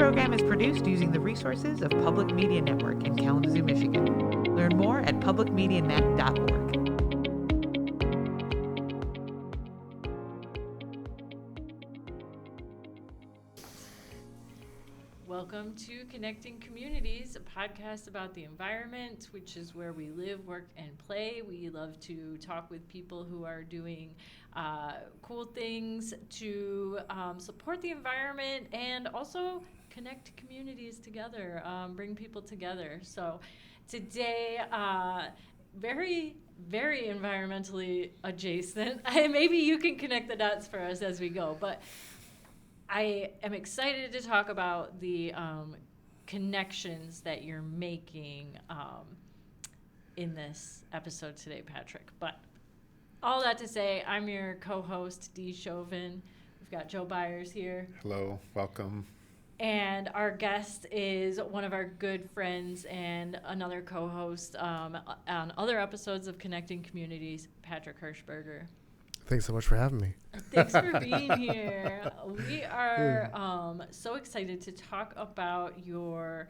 program is produced using the resources of Public Media Network in Kalamazoo, Michigan. Learn more at publicmedianet.org. Welcome to Connecting Communities, a podcast about the environment, which is where we live, work, and play. We love to talk with people who are doing cool things to support the environment and also connect communities together, bring people together. So today, very environmentally adjacent. Maybe you can connect the dots for us as we go, but I am excited to talk about the connections that you're making in this episode today, Patrick. But all that to say, I'm your co-host, Dee Chauvin. We've got Joe Byers here. Hello, welcome. And our guest is one of our good friends and another co-host on other episodes of Connecting Communities, Patrick Hershburger. Thanks so much for having me. Thanks for being here. We are so excited to talk about your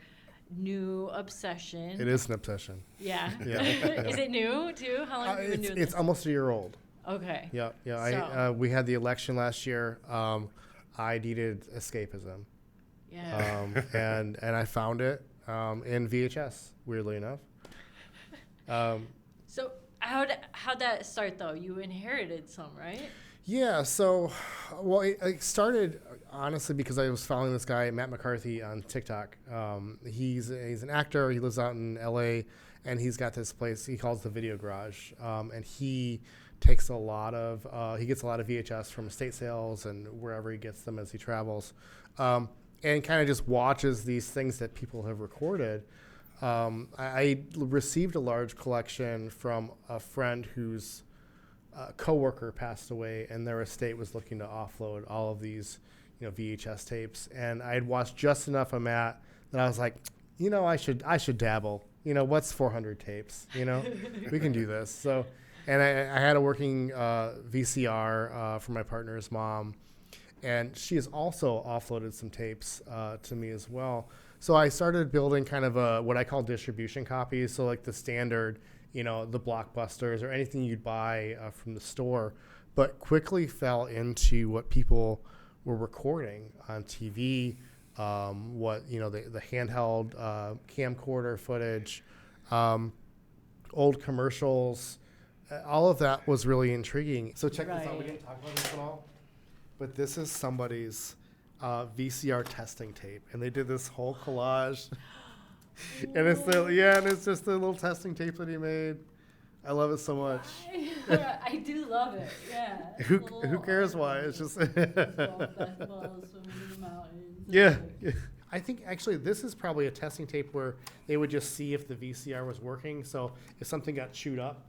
new obsession. It is an obsession. Yeah. Yeah. Is it new, too? How long have you been doing this? It's almost a year old. Okay. Yeah. So. We had the election last year. I needed escapism. Yeah. And I found it in VHS, weirdly enough. So how'd that start, though? You inherited some, right? Yeah, so, well, it started, honestly, because I was following this guy, Matt McCarthy, on TikTok. He's an actor. He lives out in L.A., and he's got this place he calls the Video Garage. And he takes he gets a lot of VHS from estate sales and wherever he gets them as he travels, and kind of just watches these things that people have recorded. I received a large collection from a friend whose coworker passed away, and their estate was looking to offload all of these, VHS tapes. And I had watched just enough of Matt that I was like, I should dabble. What's 400 tapes? We can do this. So, and I had a working VCR from my partner's mom, and she has also offloaded some tapes to me as well. So I started building kind of what I call distribution copies. So like the standard, the Blockbusters or anything you'd buy from the store, but quickly fell into what people were recording on TV, the handheld camcorder footage, old commercials. All of that was really intriguing. So check this out. We didn't talk about this at all, but this is somebody's VCR testing tape, and they did this whole collage. And it's just the little testing tape that he made. I love it so much. I do love it. Yeah. Who cares why? It's just. Basketball, swimming in the mountains. Yeah. I think actually this is probably a testing tape where they would just see if the VCR was working. So if something got chewed up,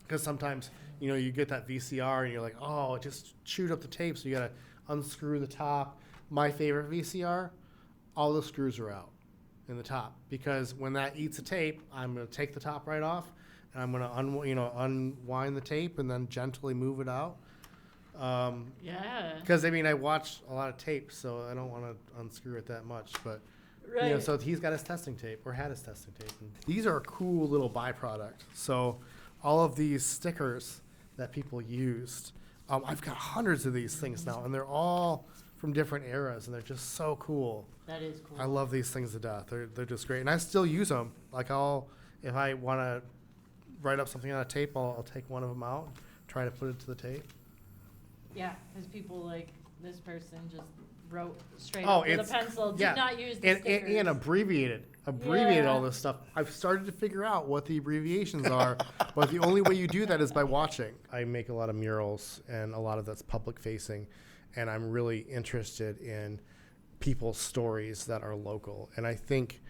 because sometimes you get that VCR and you're like, oh, it just chewed up the tape, so you got to unscrew the top. My favorite VCR, all the screws are out in the top, because when that eats a tape, I'm going to take the top right off, and I'm going to unwind the tape and then gently move it out. Yeah. Because I watch a lot of tapes, so I don't want to unscrew it that much. But right. So he's got his testing tape, or had his testing tape. And these are a cool little byproduct. So all of these stickers that people used, I've got hundreds of these things now, and they're all from different eras, and they're just so cool. That is cool. I love these things to death. They're just great, and I still use them. Like if I want to write up something on a tape, I'll take one of them out, try to put it to the tape. Yeah, because people like this person just wrote straight up with a pencil. Did not use the stickers. And abbreviated all this stuff. I've started to figure out what the abbreviations are, but the only way you do that is by watching. I make a lot of murals, and a lot of that's public facing, and I'm really interested in people's stories that are local. And I think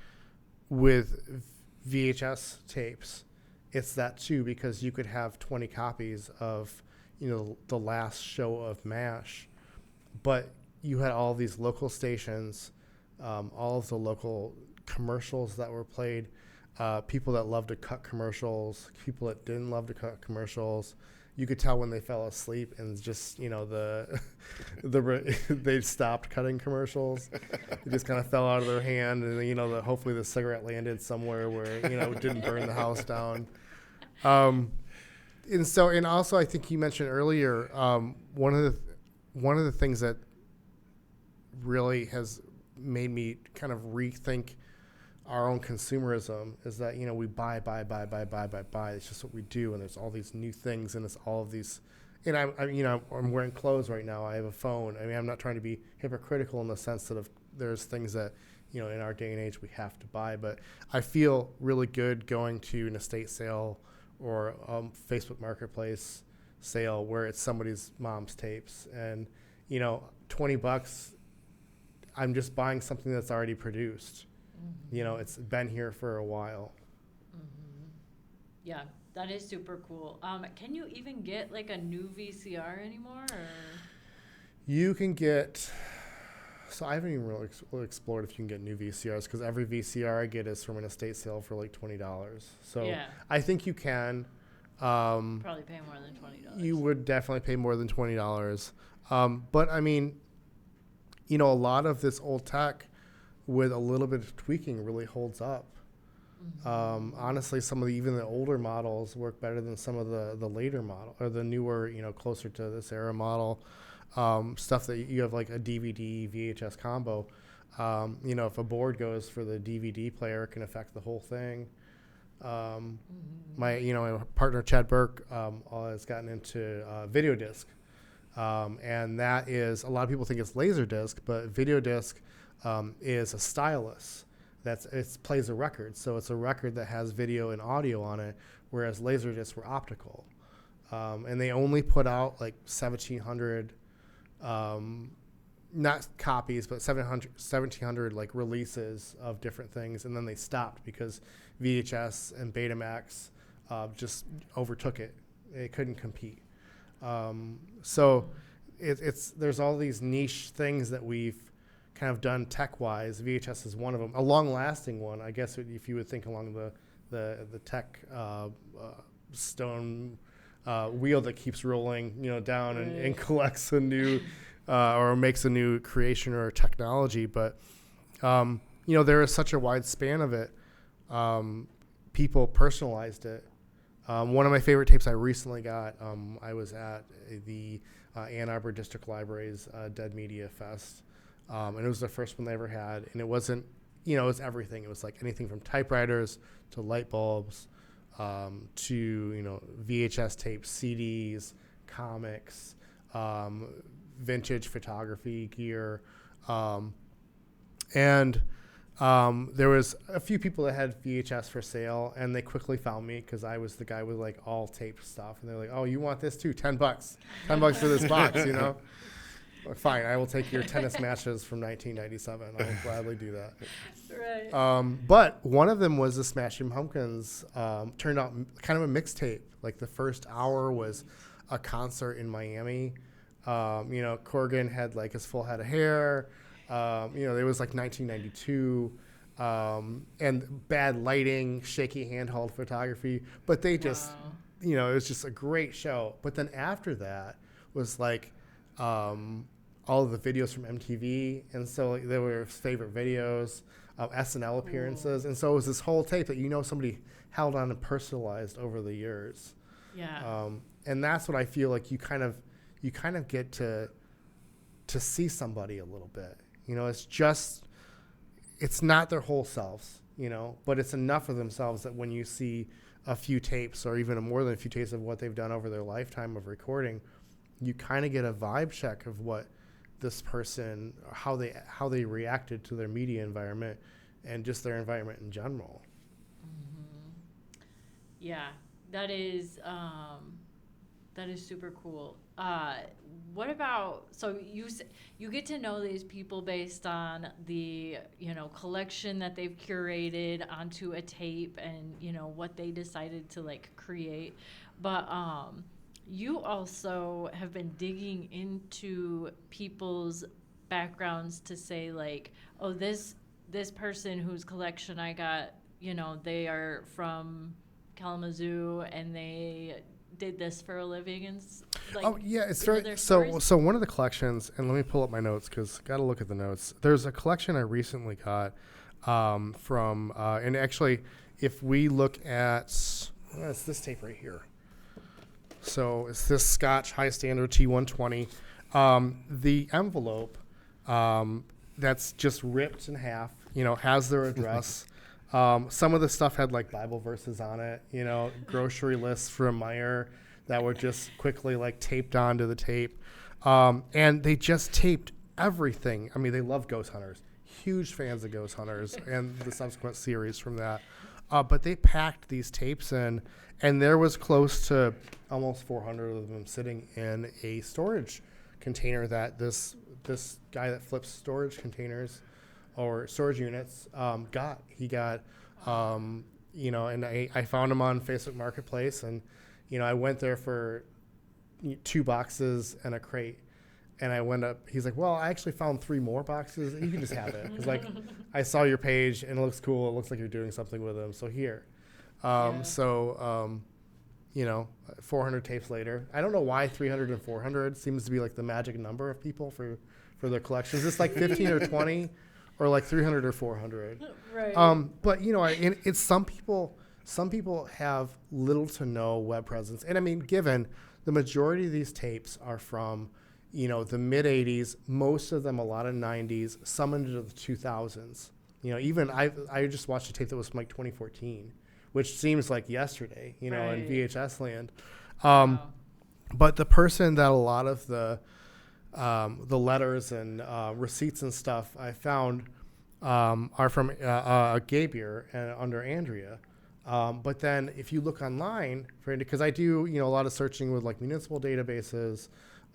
with VHS tapes, it's that too, because you could have 20 copies of, the last show of MASH, but you had all these local stations, all of the local commercials that were played, people that loved to cut commercials, people that didn't love to cut commercials, you could tell when they fell asleep and just, they stopped cutting commercials. It just kind of fell out of their hand, and hopefully the cigarette landed somewhere where it didn't burn the house down. And also I think you mentioned earlier, one of the things that really has made me kind of rethink our own consumerism is that we buy. It's just what we do, and there's all these new things, and it's all of these. And I'm wearing clothes right now. I have a phone. I mean, I'm not trying to be hypocritical in the sense that there's things that in our day and age we have to buy, but I feel really good going to an estate sale or Facebook Marketplace sale where it's somebody's mom's tapes, and $20. I'm just buying something that's already produced. Mm-hmm. It's been here for a while. Mm-hmm. Yeah, that is super cool. Can you even get like a new VCR anymore? Or? You can get. So I haven't even really explored if you can get new VCRs, because every VCR I get is from an estate sale for like $20. So yeah. I think you can. Probably pay more than $20. You would definitely pay more than $20. But I mean, a lot of this old tech with a little bit of tweaking really holds up. Mm-hmm. Honestly, even the older models work better than some of the later model or the newer, closer to this era model. Stuff that you have like a DVD VHS combo. If a board goes for the DVD player, it can affect the whole thing. My partner Chad Burke has gotten into video disc, and that is, a lot of people think it's laser disc, but video disc is a stylus it plays a record, so it's a record that has video and audio on it, whereas laser discs were optical, and they only put out like 1,700. Not copies, but 1,700 like releases of different things, and then they stopped because VHS and Betamax just overtook it. It couldn't compete. So there's all these niche things that we've kind of done tech-wise. VHS is one of them, a long-lasting one, I guess, if you would think along the tech stone wheel that keeps rolling, down and collects a new. Or makes a new creation or technology, but there is such a wide span of it. People personalized it. One of my favorite tapes I recently got, I was at the Ann Arbor District Library's Dead Media Fest, and it was the first one they ever had, and it wasn't, it was everything. It was like anything from typewriters to light bulbs to, VHS tapes, CDs, comics, vintage photography gear, and there was a few people that had VHS for sale, and they quickly found me because I was the guy with like all taped stuff, and they're like, "Oh, you want this too? $10 for this box, Like, fine, I will take your tennis matches from 1997. I will gladly do that." Right. But one of them was the Smashing Pumpkins. Turned out kind of a mixtape. Like the first hour was a concert in Miami. Corgan had like his full head of hair. It was like 1992, and bad lighting, shaky handheld photography. But they just, it was just a great show. But then after that was like all of the videos from MTV, and so like, there were favorite videos, SNL appearances, and so it was this whole tape that somebody held on and personalized over the years. Yeah. And that's what I feel like you kind of get to see somebody a little bit. It's not their whole selves, but it's enough of themselves that when you see a few tapes or even more than a few tapes of what they've done over their lifetime of recording, you kind of get a vibe check of what this person, how they reacted to their media environment and just their environment in general. Mm-hmm. Yeah, that is super cool. What about, so you get to know these people based on the, collection that they've curated onto a tape and, what they decided to like create. But you also have been digging into people's backgrounds to say like, oh, this person whose collection I got, they are from Kalamazoo and they did this for a living and Oh yeah, it's you know, very their so. stories? So one of the collections, and let me pull up my notes because got to look at the notes. There's a collection I recently got from, and actually, if we look at, it's this tape right here. So it's this Scotch High Standard T120. The envelope that's just ripped in half, has their address. Some of the stuff had like Bible verses on it, grocery lists from Meijer that were just quickly like taped onto the tape. And they just taped everything. I mean, they love Ghost Hunters, huge fans of Ghost Hunters and the subsequent series from that. But they packed these tapes in, and there was close to almost 400 of them sitting in a storage container that this guy that flips storage containers or storage units got. He got, and I found him on Facebook Marketplace, and I went there for 2 boxes and a crate. And I went up, he's like, well, I actually found 3 more boxes. You can just have it. Because, I saw your page, and it looks cool. It looks like you're doing something with them. So here. 400 tapes later. I don't know why 300 and 400 seems to be, like, the magic number of people for their collections. It's like 15 or 20 or, like, 300 or 400. Right. But, it's some people have little to no web presence. And, I mean, given the majority of these tapes are from – the mid 80s, most of them a lot of 90s, some into the 2000s. Even I just watched a tape that was from like 2014, which seems like yesterday, in VHS land. Wow. But the person that a lot of the letters and receipts and stuff I found are from Gabier and under Andrea. But then if you look online, because I do a lot of searching with like municipal databases,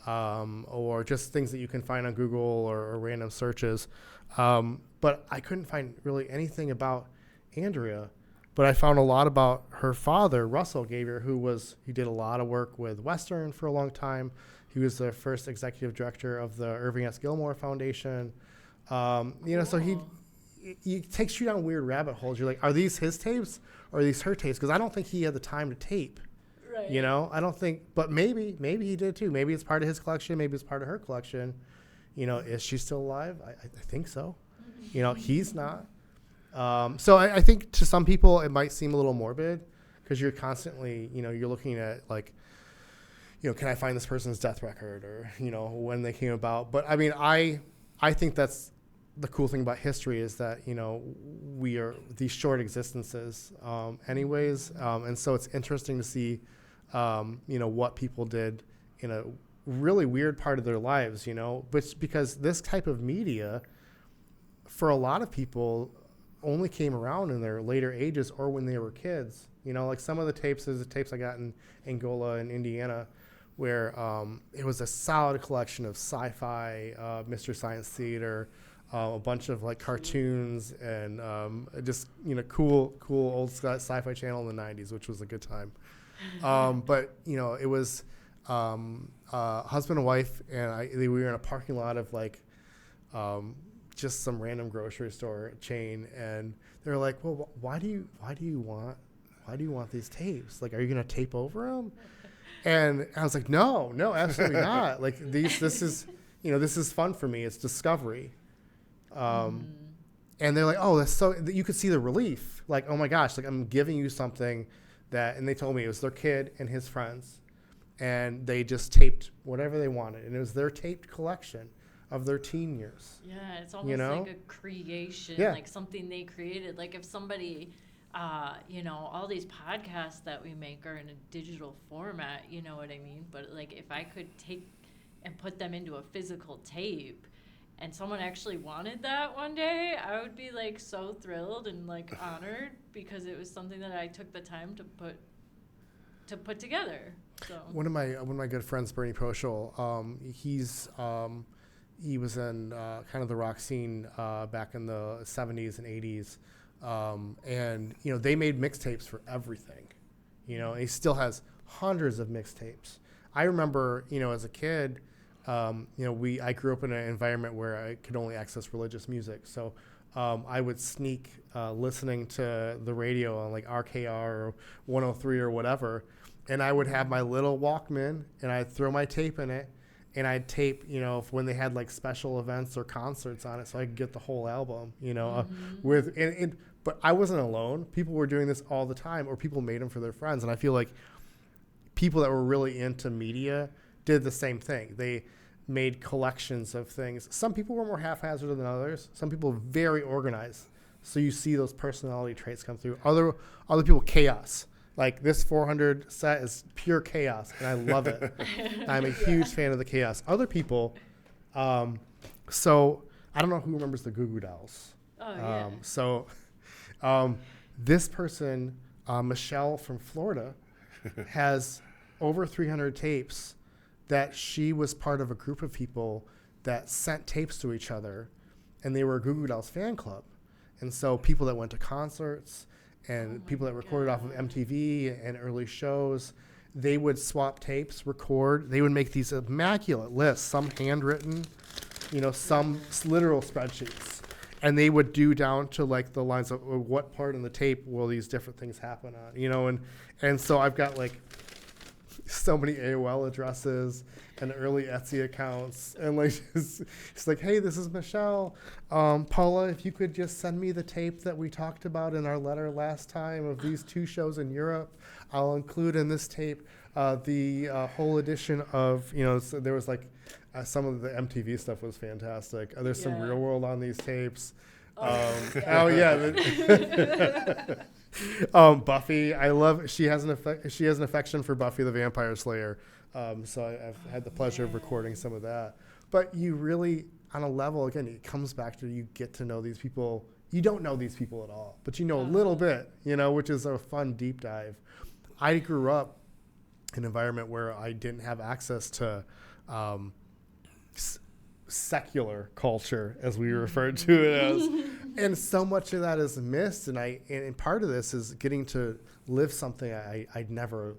or just things that you can find on Google or random searches. But I couldn't find really anything about Andrea, but I found a lot about her father, Russell Gabier, he did a lot of work with Western for a long time. He was the first executive director of the Irving S. Gilmore Foundation. So he takes you down weird rabbit holes. You're like, are these his tapes or are these her tapes? Because I don't think he had the time to tape. Right. I don't think, but maybe he did too. Maybe it's part of his collection. Maybe it's part of her collection. Is she still alive? I think so. He's not. So I think to some people it might seem a little morbid because you're constantly, you're looking at like, can I find this person's death record or, when they came about. But I mean, I think that's the cool thing about history is that, we are these short existences anyways. And so it's interesting to see what people did in a really weird part of their lives, but because this type of media for a lot of people only came around in their later ages or when they were kids, like some of the tapes, there's the tapes I got in Angola and Indiana where it was a solid collection of sci-fi, Mr. Science Theater, a bunch of like cartoons and just, cool old sci-fi channel in the 90s, which was a good time. But it was husband and wife, and we were in a parking lot of like just some random grocery store chain, and they were like, "Well, why do you want these tapes? Like, are you gonna tape over them?" And I was like, "No, absolutely not. Like this is fun for me. It's discovery." And they're like, "Oh, that's so." You could see the relief. Like, "Oh my gosh! Like I'm giving you something." And they told me it was their kid and his friends, and they just taped whatever they wanted, and it was their taped collection of their teen years. Yeah, it's almost like a creation, like something they created. Like if somebody, all these podcasts that we make are in a digital format, you know what I mean? But like if I could take and put them into a physical tape, and someone actually wanted that one day, I would be like so thrilled and like honored because it was something that I took the time to put together. So one of my good friends, Bernie Proschel, he was in kind of the rock scene back in the 70s and 80s, and they made mixtapes for everything, and he still has hundreds of mixtapes. I remember as a kid. I grew up in an environment where I could only access religious music. So I would sneak listening to the radio on like RKR or 103 or whatever and I would have my little Walkman, and I'd throw my tape in it, and I'd tape, when they had like special events or concerts on it, so I could get the whole album, but I wasn't alone. People were doing this all the time, or people made them for their friends. And I feel like people that were really into media did the same thing. They made collections of things. Some people were more haphazard than others. Some people very organized. So you see those personality traits come through. Other people, chaos. Like this 400 set is pure chaos, and I love it. I'm a huge fan of the chaos. Other people, so I don't know who remembers the Goo Goo Dolls. Oh, yeah. This person, Michelle from Florida, has over 300 tapes that she was part of a group of people that sent tapes to each other, and they were a Goo Goo Dolls fan club. And so people that went to concerts and people that recorded off of MTV and early shows, they would swap tapes, record. They would make these immaculate lists, some handwritten, some literal spreadsheets. And they would do down to like the lines of what part in the tape will these different things happen on, and so I've got like so many AOL addresses and early Etsy accounts, and like it's like, hey, this is Michelle. Paula, if you could just send me the tape that we talked about in our letter last time of these 2 shows in Europe, I'll include in this tape the whole edition of, so there was like some of the MTV stuff was fantastic. There's some Real World on these tapes. Buffy, I love. She has an affection for Buffy the Vampire Slayer. So I've had the pleasure of recording some of that. But you really, on a level, again, it comes back to you get to know these people. You don't know these people at all, but you know a little bit, which is a fun deep dive. I grew up in an environment where I didn't have access to secular culture, as we referred to it as, and so much of that is missed. And part of this is getting to live something I'd never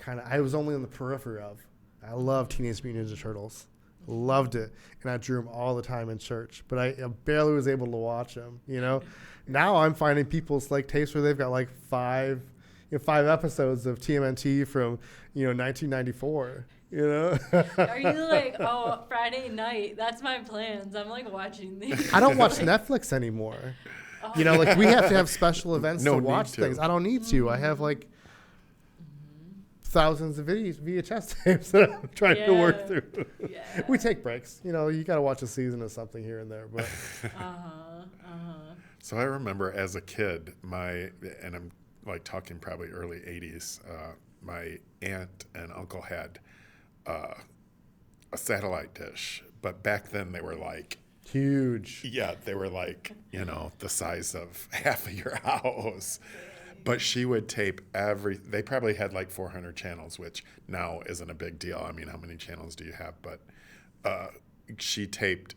I was only on the periphery of. I love Teenage Mutant Ninja Turtles, loved it, and I drew them all the time in church. But I barely was able to watch them. Now I'm finding people's like tapes where they've got like 5 episodes of TMNT from 1994. Are you like, Friday night? That's my plans. I'm like watching these. I don't watch Netflix anymore. Like we have to have special events to watch things. I don't need to. I have like thousands of VHS tapes that I'm trying to work through. Yeah. We take breaks. You got to watch a season of something here and there. But So I remember as a kid, and I'm like talking probably early 80s, my aunt and uncle had a satellite dish, but back then they were like huge. Yeah, they were like, the size of half of your house. But she would tape they probably had like 400 channels, which now isn't a big deal. I mean, how many channels do you have? But she taped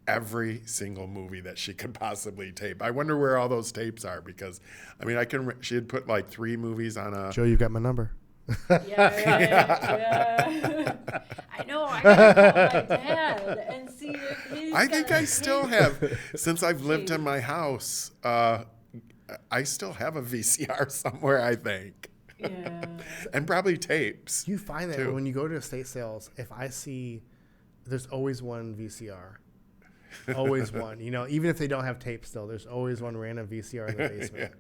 every single movie that she could possibly tape. I wonder where all those tapes are, because, I mean, she had put like 3 movies on a... Joe, you've got my number. Yeah. I know. I gotta call my dad and see if he's I think I still have, since I've lived in my house, I still have a VCR somewhere, I think. Yeah. And probably tapes. You find that too. When you go to estate sales, if I see, there's always one VCR. Always one. Even if they don't have tape still, there's always one random VCR in the basement.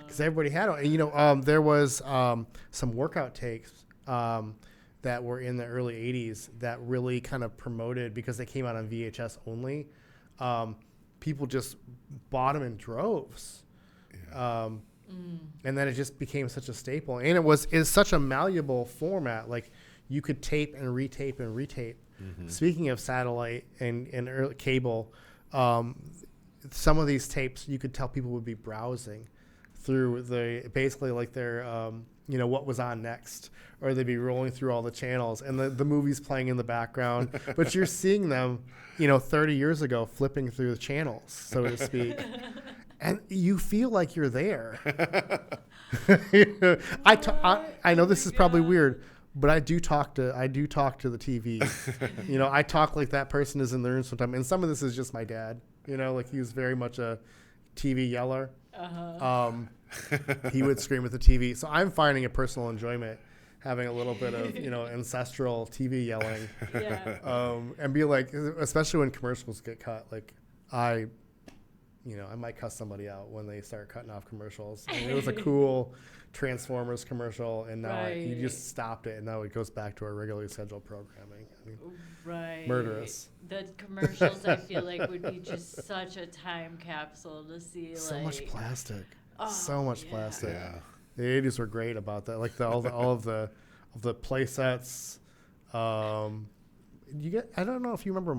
Because everybody had one. And, there was some workout tapes that were in the early 80s that really kind of promoted, because they came out on VHS only. People just bought them in droves. And then it just became such a staple, and it's such a malleable format. Like you could tape and retape and retape. Speaking of satellite and early cable, some of these tapes you could tell people would be browsing through basically like their what was on next, or they'd be rolling through all the channels and the movies playing in the background, but you're seeing them 30 years ago flipping through the channels, so to speak. And you feel like you're there. I know this is probably weird, but I do talk to the TV. I talk like that person is in the room sometimes. And some of this is just my dad. Like he was very much a TV yeller. He would scream at the TV. So I'm finding a personal enjoyment having a little bit of, ancestral TV yelling. Yeah. And be like, especially when commercials get cut, like I might cuss somebody out when they start cutting off commercials. And it was a cool Transformers commercial, and now you just stopped it, and now it goes back to our regularly scheduled programming. I mean, Right. murderous. The commercials, I feel like, would be just such a time capsule to see. So much plastic. Oh, So much yeah. plastic. Yeah. The 80s were great about that. Like all of the play sets. I don't know if you remember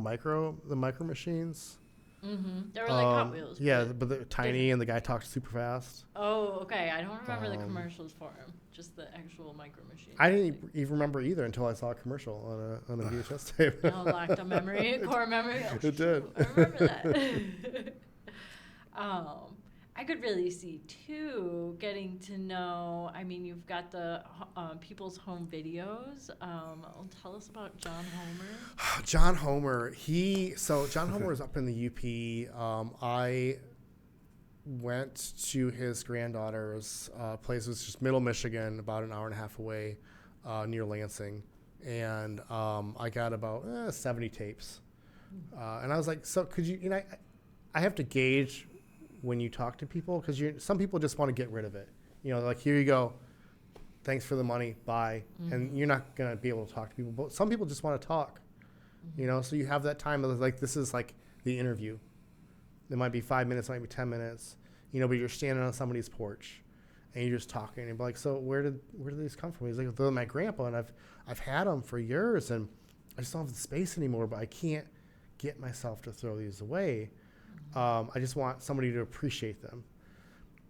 the micro machines. Mm-hmm. They were like Hot Wheels. Yeah, but they're tiny and the guy talked super fast. Oh, okay. I don't remember the commercials for them. Just the actual micro machine. I didn't even remember either until I saw a commercial on a VHS tape. Unlocked a memory, core memory. Oh, It did. I remember that. I could really see too getting to know. I mean, you've got the people's home videos. Tell us about John Homer. John Homer. John Homer is up in the UP. I went to his granddaughter's place. It was just Middle Michigan, about an hour and a half away, near Lansing, and I got about 70 tapes. And I was like, so could you? I have to gauge when you talk to people, because some people just want to get rid of it. Like, here you go. Thanks for the money. Bye. Mm-hmm. And you're not going to be able to talk to people. But some people just want to talk. Mm-hmm. So you have that time of like, this is like the interview. It might be 5 minutes, it might be 10 minutes, but you're standing on somebody's porch and you're just talking, and you're like, so where did these come from? He's like, they're my grandpa, and I've had them for years, and I just don't have the space anymore, but I can't get myself to throw these away. I just want somebody to appreciate them.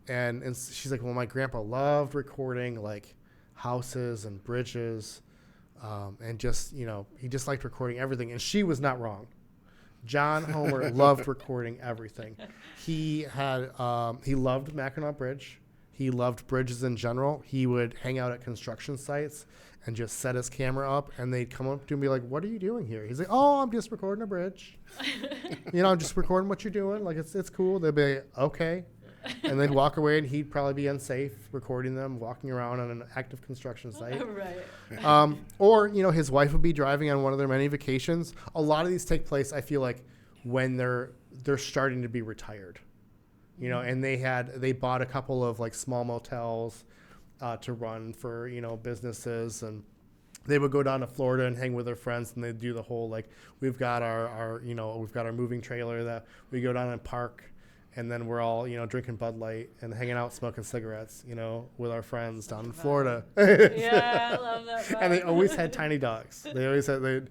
And she's like, well, my grandpa loved recording like houses and bridges, and just, he just liked recording everything. And she was not wrong. John Homer loved recording everything. He loved Mackinac Bridge. He loved bridges in general. He would hang out at construction sites and just set his camera up, and they'd come up to him and be like, what are you doing here? He's like, oh, I'm just recording a bridge. I'm just recording what you're doing. Like, it's cool. They'd be like, okay. And they'd walk away, and he'd probably be unsafe recording them, walking around on an active construction site. Right. Or, his wife would be driving on one of their many vacations. A lot of these take place, I feel like, when they're starting to be retired. And they bought a couple of like small motels to run for, businesses, and they would go down to Florida and hang with their friends, and they'd do the whole, like, we've got our moving trailer that we go down and park, and then we're all, drinking Bud Light and hanging out smoking cigarettes, with our friends down in Florida. Yeah, I love that vibe. And they always had tiny dogs. They always had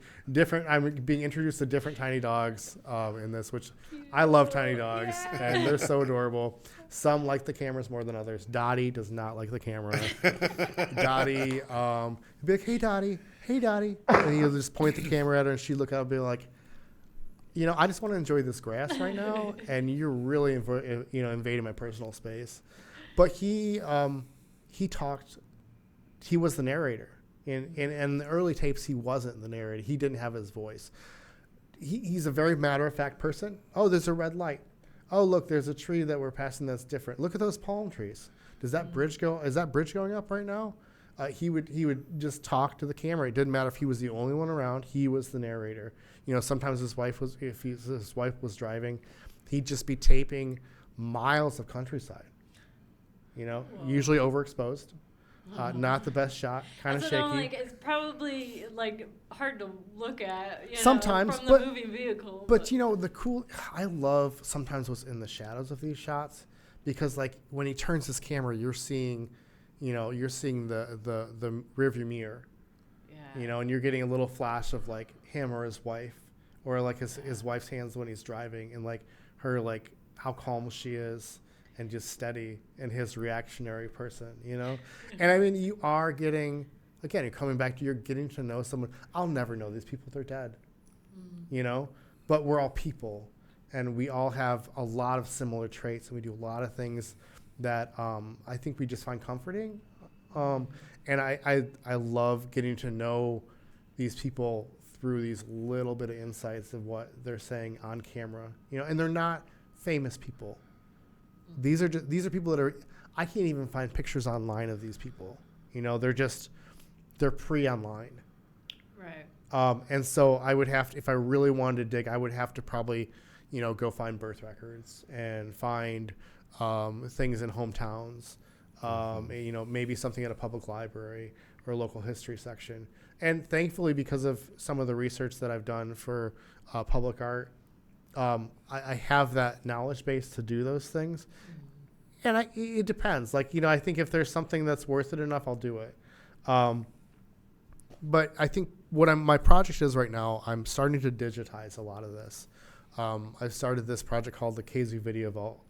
I'm being introduced to different tiny dogs in this, which I love tiny dogs, and they're so adorable. Some like the cameras more than others. Dottie does not like the camera. Dottie, he'd be like, hey Dottie. And he'll just point the camera at her, and she'd look up and be like, I just want to enjoy this grass right now, and you're really, invading my personal space. But he talked. He was the narrator. In the early tapes, he wasn't the narrator. He didn't have his voice. He's a very matter-of-fact person. Oh, there's a red light. Oh, look, there's a tree that we're passing that's different. Look at those palm trees. Is that bridge going up right now? He would just talk to the camera. It didn't matter if he was the only one around. He was the narrator. Sometimes his wife was driving, he'd just be taping miles of countryside. Usually overexposed, not the best shot, kind of shaky. It's probably like hard to look at. Sometimes, from the moving vehicle. But I love sometimes what's in the shadows of these shots, because like when he turns his camera, you're seeing the rearview mirror, and you're getting a little flash of like him or his wife, or like his wife's hands when he's driving, and like her, like how calm she is and just steady, and his reactionary person, And I mean, you are getting, again, you're coming back to, you're getting to know someone. I'll never know these people, they're dead, but we're all people, and we all have a lot of similar traits, and we do a lot of things that I think we just find comforting. And I love getting to know these people through these little bit of insights of what they're saying on camera, and they're not famous people. These are people that are, I can't even find pictures online of these people. They're pre-online. Right. And so I would have to, if I really wanted to dig, I would have to probably, go find birth records and find things in hometowns, maybe something at a public library or a local history section. And thankfully, because of some of the research that I've done for public art, I have that knowledge base to do those things. And it depends. Like, I think if there's something that's worth it enough, I'll do it. But I think what my project is right now, I'm starting to digitize a lot of this. I've started this project called the Kalamazoo Video Vault.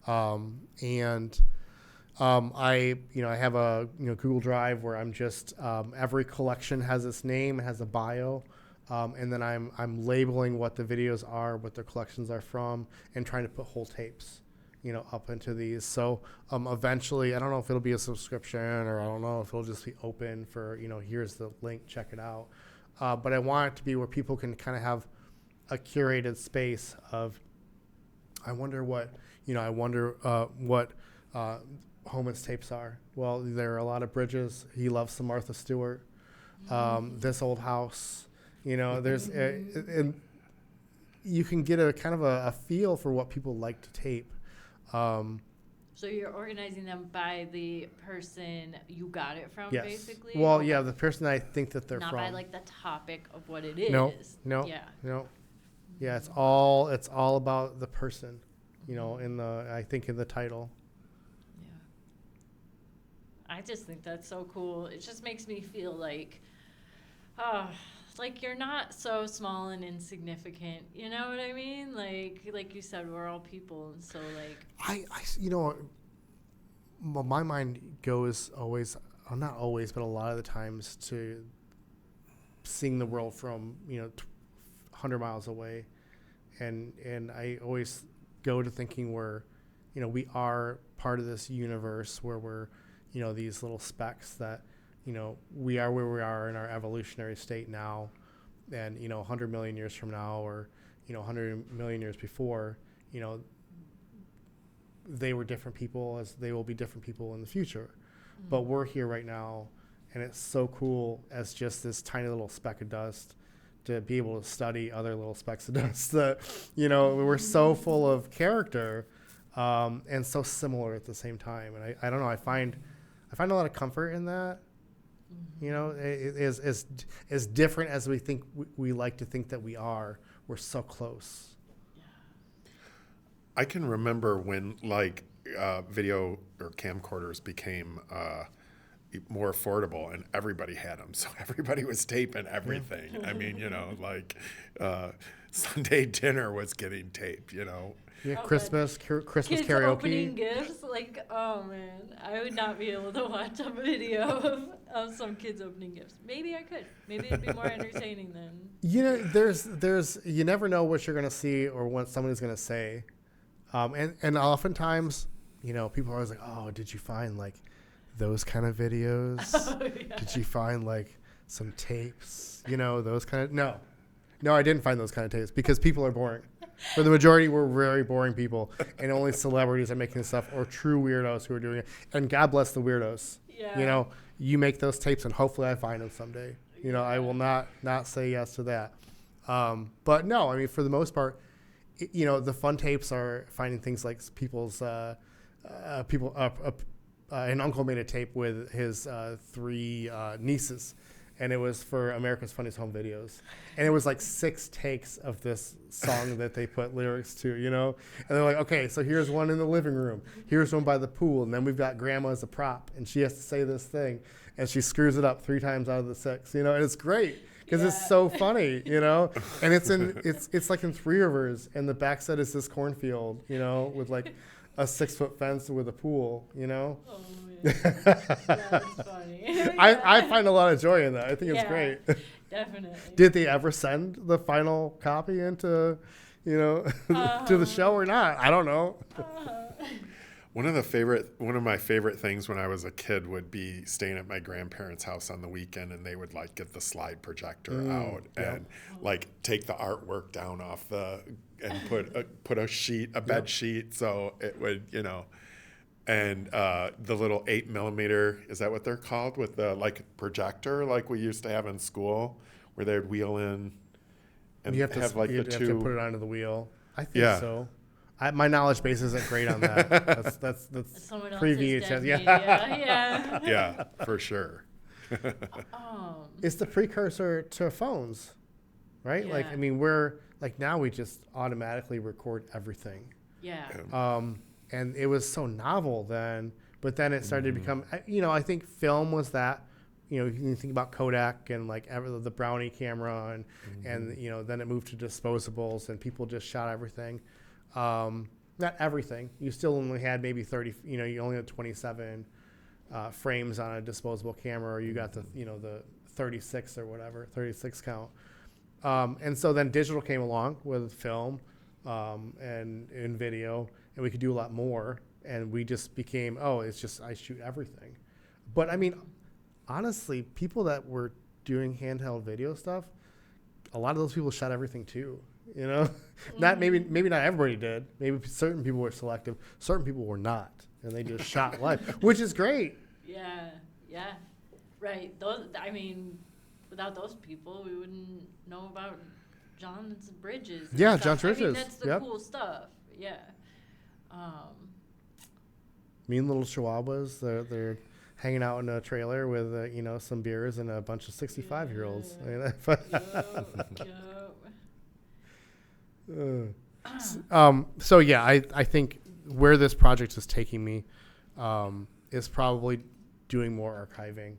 I have a Google Drive where I'm just every collection has its name, it has a bio, and then I'm labeling what the videos are, what their collections are from, and trying to put whole tapes, up into these. So eventually, I don't know if it'll be a subscription or I don't know if it'll just be open for here's the link, check it out. But I want it to be where people can kind of have a curated space of. I wonder what Homan's tapes are. Well, there are a lot of Bridges. He loves some Martha Stewart. This Old House. There's and you can get a kind of a feel for what people like to tape. So you're organizing them by the person you got it from, Yes. basically? Well, yeah, the person I think that they're Not from. by like the topic of what it is. No. Yeah. No. Yeah, it's all about the person, I think in the title. Yeah. I just think that's so cool. It just makes me feel like, like you're not so small and insignificant. You know what I mean? Like you said, we're all people, and so like. My mind goes always, not always, but a lot of the times to seeing the world from 100 miles away, and I always go to thinking we're, we are part of this universe where we're, these little specks that, we are where we are in our evolutionary state now, and 100 million years from now, or 100 million years before, they were different people as they will be different people in the future. But we're here right now, and it's so cool as just this tiny little speck of dust to be able to study other little specks of dust that, we're so full of character and so similar at the same time. And I don't know, I find a lot of comfort in that. It is as different as we think we like to think that we are. We're so close. I can remember when video or camcorders became more affordable and everybody had them. So everybody was taping everything. Yeah. I mean, Sunday dinner was getting taped, Yeah, Oh, Christmas Kids karaoke. opening gifts, oh man, I would not be able to watch a video of some kids opening gifts. Maybe I could. Maybe it'd be more entertaining than. There's you never know what you're gonna see or what somebody's gonna say, and oftentimes, people are always like, oh, did you find those kind of videos? Oh, yeah. Did you find some tapes? Those kind of no, I didn't find those kind of tapes because people are boring. For the majority, we're very boring people, and only celebrities are making this stuff or true weirdos who are doing it. And God bless the weirdos. Yeah. You make those tapes, and hopefully I find them someday. I will not say yes to that. But no, I mean, for the most part, the fun tapes are finding things like people's an uncle made a tape with his 3 nieces. And it was for America's Funniest Home Videos. And it was 6 takes of this song that they put lyrics to, And they're like, okay, so here's one in the living room. Here's one by the pool. And then we've got grandma as a prop. And she has to say this thing. And she screws it up 3 times out of the 6, And it's great because it's so funny, And it's in 3 rivers. And the backside is this cornfield, with a 6-foot fence with a pool, Oh, man. That's funny. I find a lot of joy in that. I think it's great. Definitely. Did they ever send the final copy into, to the show or not? I don't know. One of my favorite things when I was a kid would be staying at my grandparents' house on the weekend, and they would like get the slide projector out and like take the artwork down off and put a bed sheet, so it would, and the little 8mm, is that what they're called, with the like projector like we used to have in school, where they'd wheel in and You have to have like you the have two. to put it onto the wheel. I think so. My knowledge base isn't great on that. That's Someone pre-VHS. else's dead Yeah. media. Yeah, for sure. It's the precursor to phones, right? Like, Yeah. I mean, we're like, now we just automatically record everything. Yeah. And it was so novel then, but then it started to become, I think film was that. You can think about Kodak and like the Brownie camera, and then it moved to disposables, and people just shot everything. Not everything. You still only had maybe 30. You only had 27 frames on a disposable camera, or you got the 36 or whatever, 36 count. And so then digital came along with film and video, and we could do a lot more. And we just became, it's just I shoot everything. But I mean, honestly, people that were doing handheld video stuff, a lot of those people shot everything too. Not maybe not everybody did. Maybe certain people were selective. Certain people were not, and they just shot live, which is great. Yeah. Right. Without those people, we wouldn't know about John's bridges. And Yeah, stuff. John's bridges. That's the cool stuff. Yeah. Mean little Chihuahuas. They're hanging out in a trailer with some beers and a bunch of 65-year-olds. So yeah, I think where this project is taking me is probably doing more archiving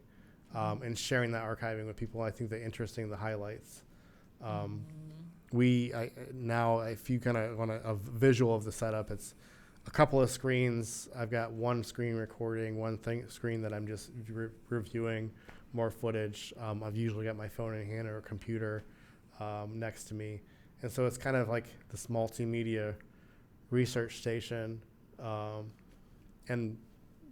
and sharing that archiving with people. I think the interesting, the highlights. If you kind of want a visual of the setup, it's a couple of screens. I've got one screen recording, screen that I'm just reviewing more footage. I've usually got my phone in hand or a computer next to me. And so it's kind of like this multimedia research station and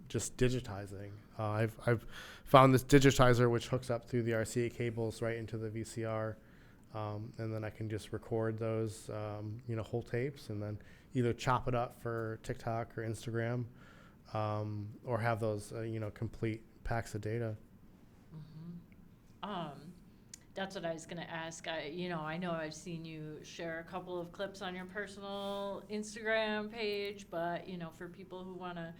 just digitizing. I've found this digitizer which hooks up through the RCA cables right into the VCR. And then I can just record those, whole tapes, and then either chop it up for TikTok or Instagram, or have those, complete packs of data. That's what I was going to ask. I know I've seen you share a couple of clips on your personal Instagram page, but, for people who want to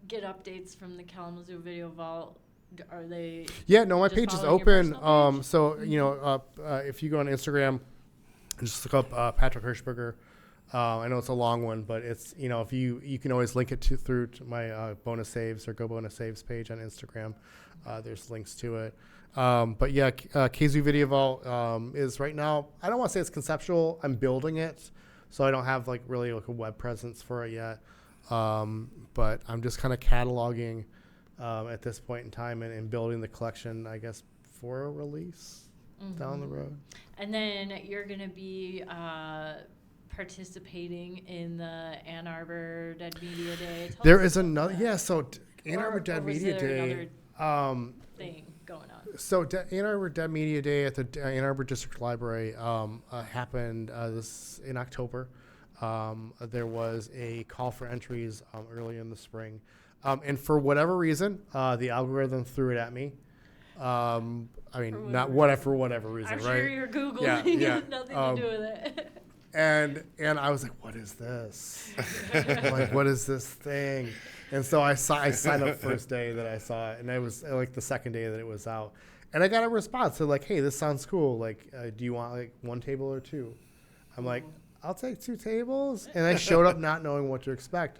get updates from the Kalamazoo Video Vault, are they? Yeah, no, my just page is following your open. personal page? So, if you go on Instagram, just look up Patrick Hershburger. I know it's a long one, but it's, if you can always link it through to my bonus saves or Go Bonus Saves page on Instagram. There's links to it. But yeah, KZoo Video Vault is right now, I don't want to say it's conceptual. I'm building it, so I don't have really a web presence for it yet. But I'm just kind of cataloging at this point in time and building the collection, I guess, for a release down the road. And then you're going to be participating in the Ann Arbor Dead Media Day. There is another, so Ann Arbor Dead Media Day. Thing going on. So Ann Arbor Dead Media Day at the Ann Arbor District Library happened this in October. There was a call for entries early in the spring. And for whatever reason, the algorithm threw it at me. I mean, for whatever reason, I'm right? sure you're Googling. Yeah. It has nothing to do with it. And I was like, what is this? What is this thing? And so I signed up first day that I saw it, and it was the second day that it was out. And I got a response. They're like, hey, this sounds cool. Do you want one table or two? I'm like, I'll take 2 tables. And I showed up not knowing what to expect.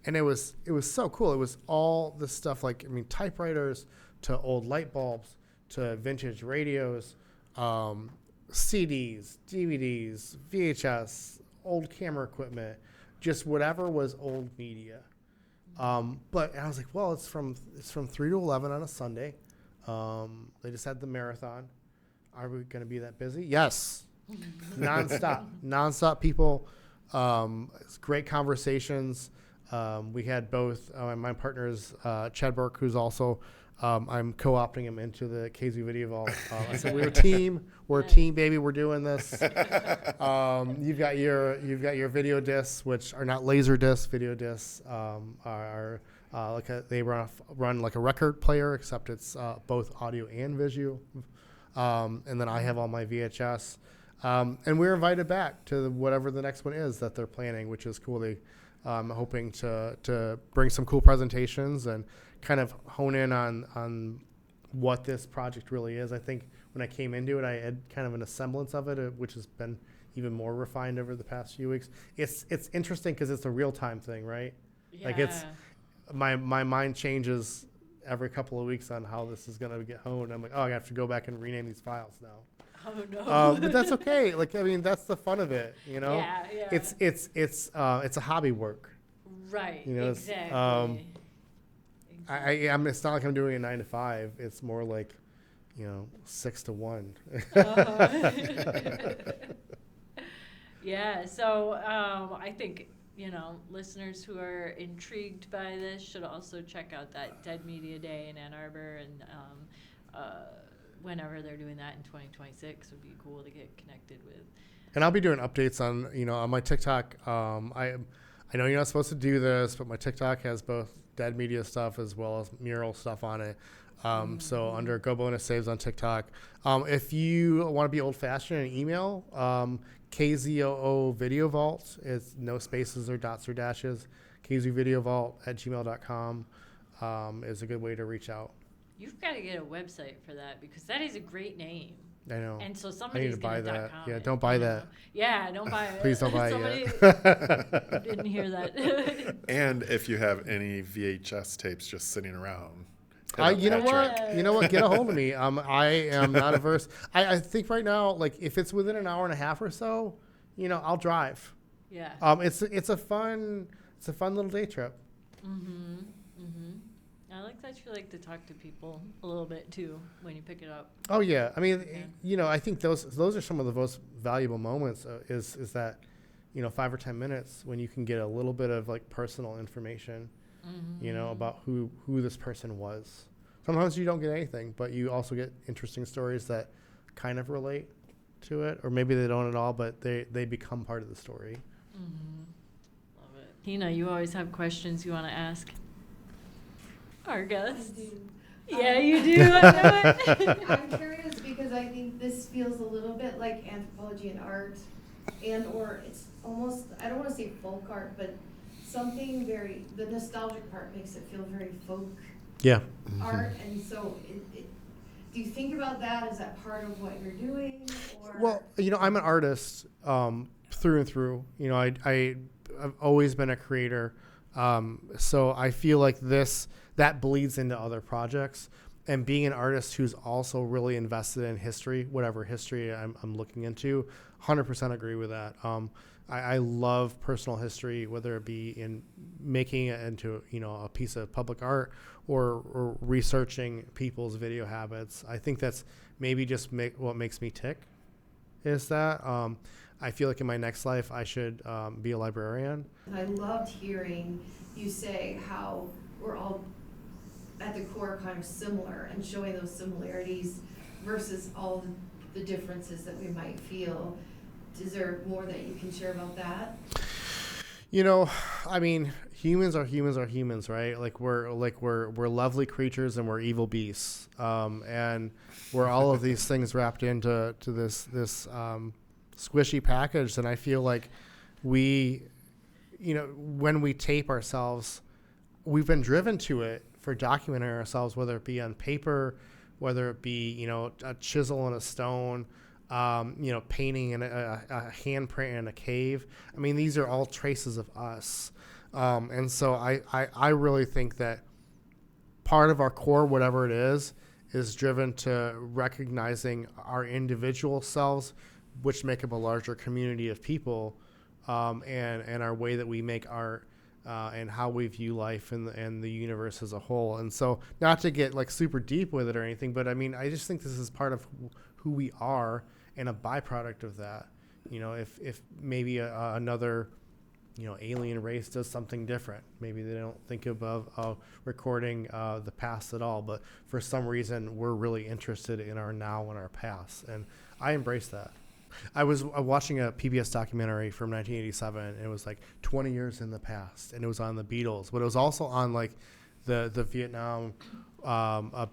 And it was so cool. It was all this stuff typewriters to old light bulbs to vintage radios, CDs, DVDs, VHS, old camera equipment, just whatever was old media. But I was like, well, it's from 3 to 11 on a Sunday. They just had the marathon. Are we going to be that busy? Yes. Nonstop people. Great conversations. We had both my partners, Chad Burke, who's also I'm co-opting him into the KZ Video Vault. I said we're a team. We're a team, baby. We're doing this. You've got your video discs, which are not laser discs. Video discs are they run like a record player, except it's both audio and visual. And then I have all my VHS. And we're invited back to whatever the next one is that they're planning, which is cool. They hoping to bring some cool presentations and kind of hone in on what this project really is. I think when I came into it, I had kind of a semblance of it, which has been even more refined over the past few weeks. It's interesting because it's a real time thing, right? Yeah. Like it's my mind changes every couple of weeks on how this is going to get honed. I'm like, oh, I have to go back and rename these files now. Oh no. But that's okay. Like, I mean, that's the fun of it, you know? Yeah, yeah. It's a hobby work. Right. You know, Exactly. I'm it's not like I'm doing a 9 to 5. It's more like, 6 to 1. Yeah. So I think listeners who are intrigued by this should also check out that Dead Media Day in Ann Arbor, and whenever they're doing that in 2026 would be cool to get connected with. And I'll be doing updates on on my TikTok. I know you're not supposed to do this, but my TikTok has both Dead Media stuff as well as mural stuff on it. So under Go Bonus Saves on TikTok. If you want to be old fashioned and email, KZOO Video Vault, it's no spaces or dots or dashes. KZOO Video Vault at gmail.com is a good way to reach out. You've got to get a website for that, because that is a great name. I know. And so I need somebody's to buy going to that. .com Yeah, it, don't buy that. Yeah, don't buy it. Please don't buy Somebody it yet. didn't hear that. And if you have any VHS tapes just sitting around, You know Patrick. what? You know what? Get a hold of me. I am not averse. I think right now, like if it's within an hour and a half or so, I'll drive. Yeah. It's a fun little day trip. Mm-hmm. Mm-hmm. I like that you like to talk to people a little bit too when you pick it up. Oh yeah. I mean, I think those are some of the most valuable moments. Is that 5 or 10 minutes when you can get a little bit of like personal information. About who this person was. Sometimes you don't get anything, but you also get interesting stories that kind of relate to it, or maybe they don't at all, but they become part of the story. Mm-hmm. Love it. Tina, you always have questions you want to ask our guests. I do. Yeah, you do. I know it. I'm curious because I think this feels a little bit like anthropology and art, or it's almost, I don't want to say folk art, but something the nostalgic part makes it feel very folk Yeah. art. And so do you think about that? Is that part of what you're doing? Or? Well, I'm an artist through and through. I've always been a creator. So I feel like that bleeds into other projects. And being an artist who's also really invested in history, whatever history I'm looking into, 100% agree with that. I love personal history, whether it be in making it into a piece of public art or researching people's video habits. I think that's maybe just what makes me tick. Is that I feel like in my next life I should be a librarian. I loved hearing you say how we're all at the core kind of similar, and showing those similarities versus all the differences that we might feel. Is there more that you can share about that? I mean, humans are humans, right? Like we're lovely creatures and we're evil beasts, and we're all of these things wrapped into this squishy package. And I feel like we, when we tape ourselves, we've been driven to it for documenting ourselves, whether it be on paper, whether it be a chisel and a stone. Painting in a handprint in a cave. I mean, these are all traces of us. And so I really think that part of our core, whatever it is driven to recognizing our individual selves, which make up a larger community of people, and our way that we make art, and how we view life and the universe as a whole. And so not to get like super deep with it or anything, but I mean, I just think this is part of who we are and a byproduct of that. If maybe another alien race does something different. Maybe they don't think about recording the past at all, but for some reason we're really interested in our now and our past, and I embrace that. I was watching a PBS documentary from 1987, and it was like 20 years in the past, and it was on the Beatles, but it was also on like the Vietnam.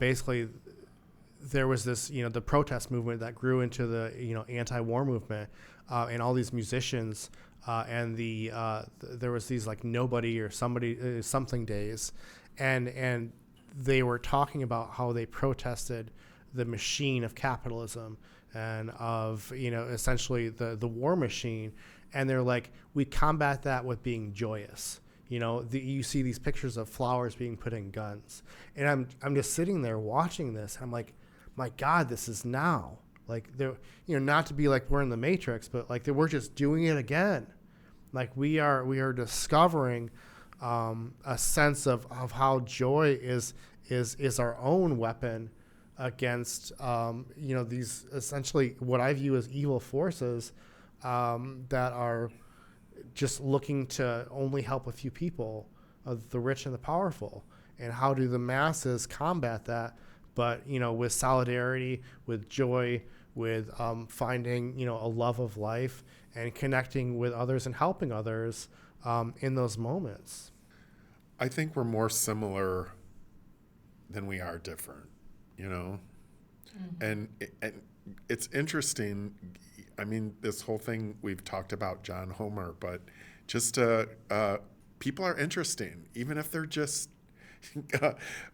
Basically, there was this, the protest movement that grew into the, anti-war movement, and all these musicians, and there was these like nobody or somebody something days, and they were talking about how they protested the machine of capitalism and of, essentially the war machine. And they're like, we combat that with being joyous. You see these pictures of flowers being put in guns. And I'm just sitting there watching this. And I'm like, my God, this is now. Like, they're, not to be like we're in the Matrix, but like we're just doing it again. Like we are discovering a sense of how joy is our own weapon against, these essentially what I view as evil forces that are just looking to only help a few people, the rich and the powerful. And how do the masses combat that? But, with solidarity, with joy, with finding, a love of life and connecting with others and helping others in those moments. I think we're more similar than we are different, and it's interesting. I mean, this whole thing, we've talked about John Homer, but just people are interesting, even if they're just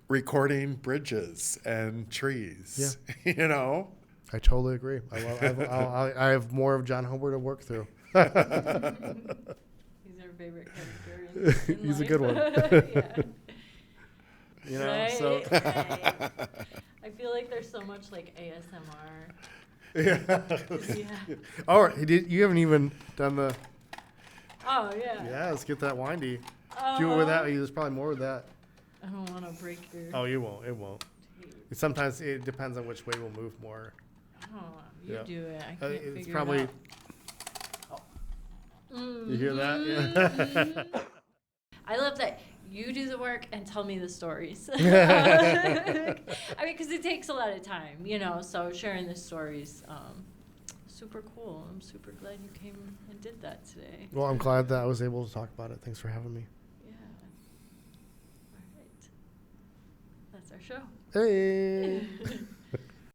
recording bridges and trees, I totally agree. I have more of John Homer to work through. He's our favorite character in He's life. a good one. Yeah. Right? So. I feel like there's so much like ASMR. Yeah. All right. You haven't even done the. Oh, yeah. Yeah, let's get that windy. Do it with that. There's probably more with that. I don't want to break your. Oh, you won't. It won't. Sometimes it depends on which way we'll move more. Oh, you do it. I can't it's figure probably. it out. You hear that? Yeah. I love that you do the work and tell me the stories. I mean, because it takes a lot of time, so sharing the stories, super cool. I'm super glad you came and did that today. Well, I'm glad that I was able to talk about it. Thanks for having me. Yeah. All right. That's our show. Hey.